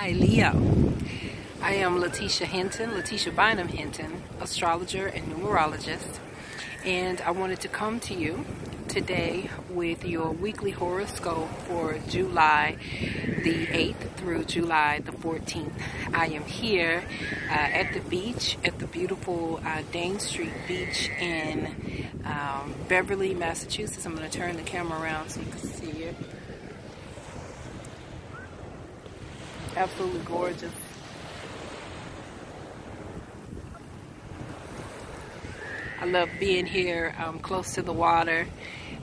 Hi, Leo. I am Letitia Bynum Hinton, astrologer and numerologist, and I wanted to come to you today with your weekly horoscope for July the 8th through July the 14th. I am here at the beach, at the beautiful Dane Street Beach in Beverly, Massachusetts. I'm going to turn the camera around so you can see it. Absolutely gorgeous. I love being here close to the water,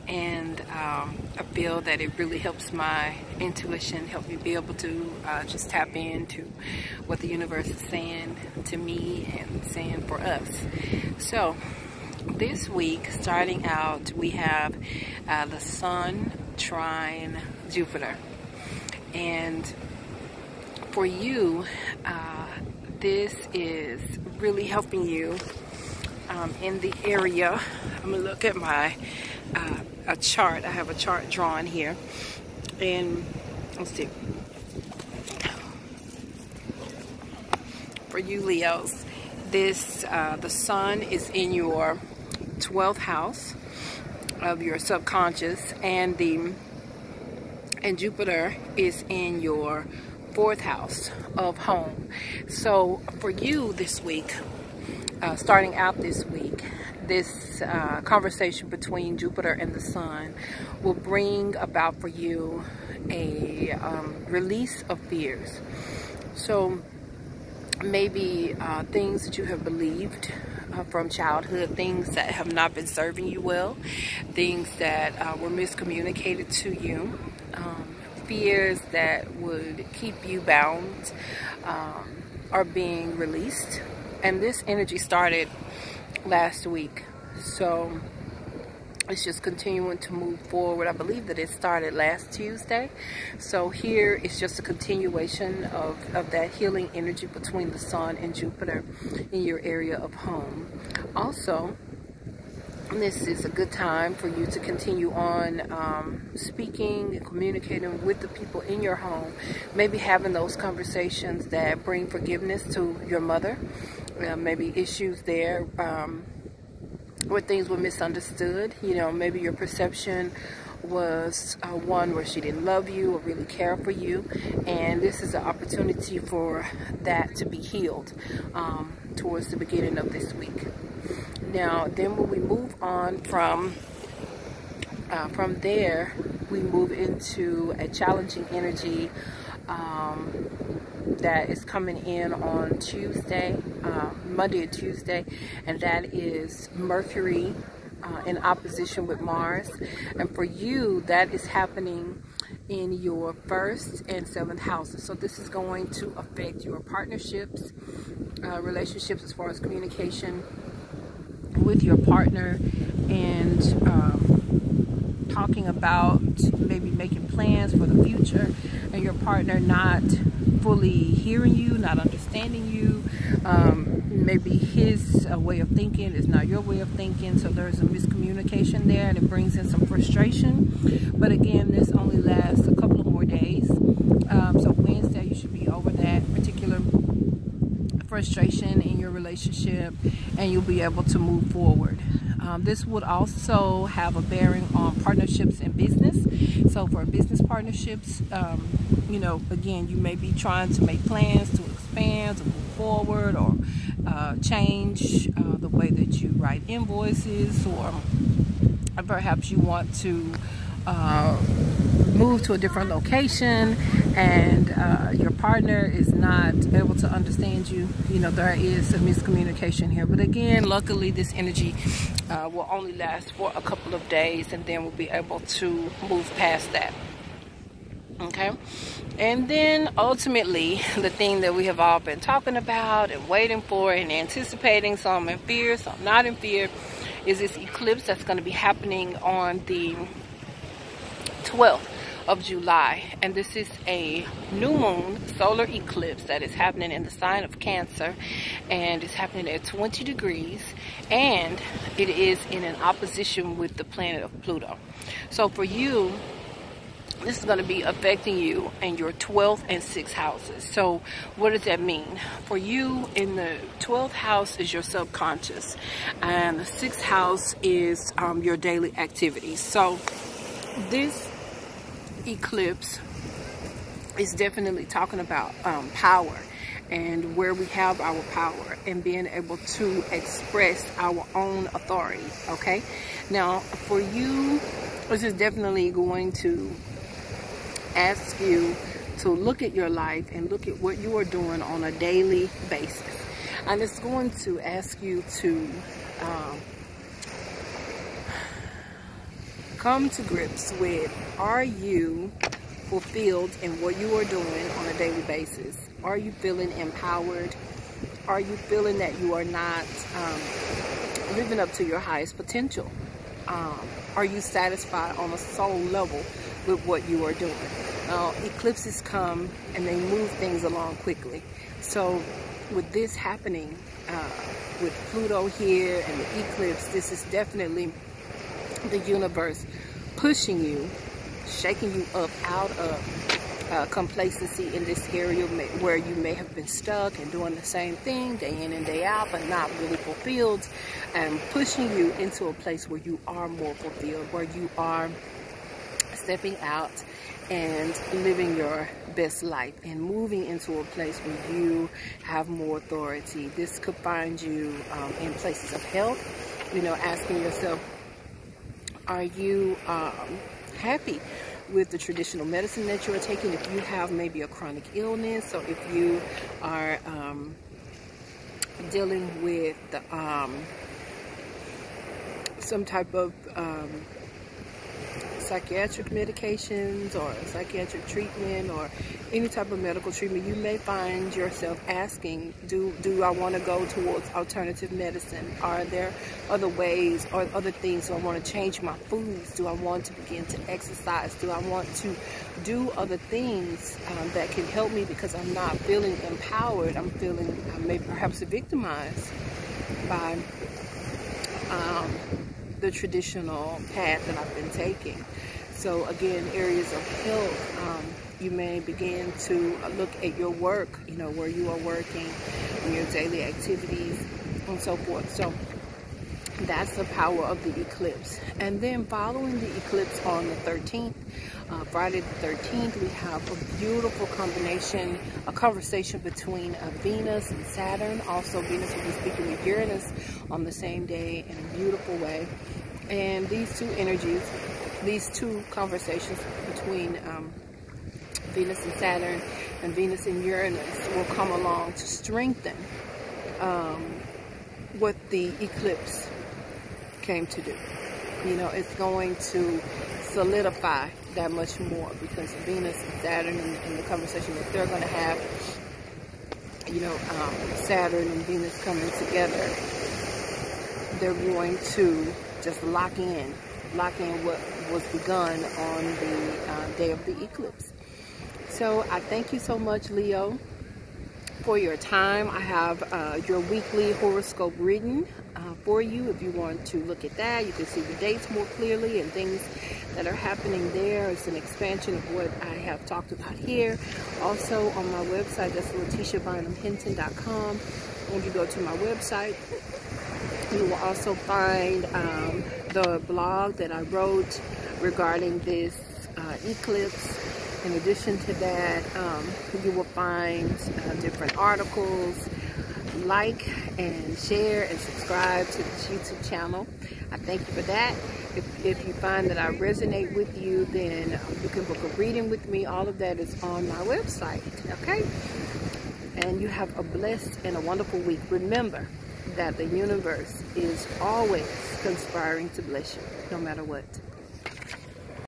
and I feel that it really helps my intuition, help me be able to just tap into what the universe is saying to me and saying for us. So this week, starting out, we have the Sun trine Jupiter, and for you, this is really helping you in the area. I'm gonna look at my a chart. I have a chart drawn here, and let's see. For you Leos, this the Sun is in your 12th house of your subconscious, and Jupiter is in your 4th house of home. So for you this week, starting out this week, this conversation between Jupiter and the Sun will bring about for you a release of fears. So maybe things that you have believed from childhood, things that have not been serving you well, things that were miscommunicated to you, fears that would keep you bound are being released. And this energy started last week, so it's just continuing to move forward. I believe that it started last Tuesday, so here it's just a continuation of that healing energy between the Sun and Jupiter in your area of home. Also, this is a good time for you to continue on speaking and communicating with the people in your home, maybe having those conversations that bring forgiveness to your mother, maybe issues there where things were misunderstood. You know, maybe your perception was one where she didn't love you or really care for you, and this is an opportunity for that to be healed towards the beginning of this week. Now, then when we move on from there, we move into a challenging energy that is coming in on Tuesday, Monday and Tuesday, and that is Mercury in opposition with Mars. And for you, that is happening in your 1st and 7th houses. So this is going to affect your partnerships, relationships as far as communication with your partner, and talking about maybe making plans for the future, and your partner not fully hearing you, not understanding you. Maybe his way of thinking is not your way of thinking, so there's a miscommunication there, and it brings in some frustration. But again, this only lasts a couple of more days, so Wednesday you should be over that particular frustration in your relationship, and you'll be able to move forward. This would also have a bearing on partnerships and business. So for business partnerships, you know, again, you may be trying to make plans to expand, to move forward, or change the way that you write invoices, or perhaps you want to move to a different location, and your partner is not able to understand you. You know, there is a miscommunication here. But again, luckily this energy will only last for a couple of days, and then we'll be able to move past that. Okay, and then ultimately the thing that we have all been talking about and waiting for and anticipating, some in fear, some not in fear, is this eclipse that's going to be happening on the 12th of July. And this is a new moon solar eclipse that is happening in the sign of Cancer, and it's happening at 20 degrees, and it is in an opposition with the planet of Pluto. So for you, this is going to be affecting you in your 12th and 6th houses. So what does that mean? For you, in the 12th house is your subconscious, and the 6th house is your daily activities. So this eclipse is definitely talking about power, and where we have our power and being able to express our own authority. Okay, now for you, this is definitely going to ask you to look at your life and look at what you are doing on a daily basis, and it's going to ask you to come to grips with, are you fulfilled in what you are doing on a daily basis? Are you feeling empowered? Are you feeling that you are not living up to your highest potential? Are you satisfied on a soul level with what you are doing? Now, eclipses come and they move things along quickly. So with this happening, with Pluto here and the eclipse, this is definitely the universe pushing you, shaking you up out of complacency in this area where you may have been stuck and doing the same thing day in and day out, but not really fulfilled, and pushing you into a place where you are more fulfilled, where you are stepping out and living your best life and moving into a place where you have more authority. This could find you in places of health, you know, asking yourself, are you happy with the traditional medicine that you are taking? If you have maybe a chronic illness, or if you are dealing with some type of psychiatric medications or psychiatric treatment or any type of medical treatment, you may find yourself asking, do I want to go towards alternative medicine? Are there other ways or other things? Do I want to change my foods? Do I want to begin to exercise? Do I want to do other things that can help me, because I'm not feeling empowered? I'm feeling maybe perhaps victimized by the traditional path that I've been taking. So again, areas of health, you may begin to look at your work, you know, where you are working, and your daily activities and so forth. So that's the power of the eclipse. And then following the eclipse on the 13th, Friday the 13th, we have a beautiful combination, a conversation between Venus and Saturn. Also, Venus will be speaking with Uranus on the same day in a beautiful way. And these two energies, these two conversations between Venus and Saturn and Venus and Uranus will come along to strengthen what the eclipse came to do. You know, it's going to solidify that much more, because Venus and Saturn and the conversation that they're going to have, you know, Saturn and Venus coming together, they're going to just lock in what was begun on the day of the eclipse. So I thank you so much, Leo, for your time. I have your weekly horoscope reading for you. If you want to look at that, you can see the dates more clearly and things that are happening there. It's an expansion of what I have talked about here. Also on my website, that's LetitiaBynumHinton.com. When you go to my website, you will also find the blog that I wrote regarding this eclipse. In addition to that, you will find different articles. Like and share and subscribe to this YouTube channel. I thank you for that. If you find that I resonate with you, then you can book a reading with me. All of that is on my website, okay? And you have a blessed and a wonderful week. Remember that the universe is always conspiring to bless you, no matter what.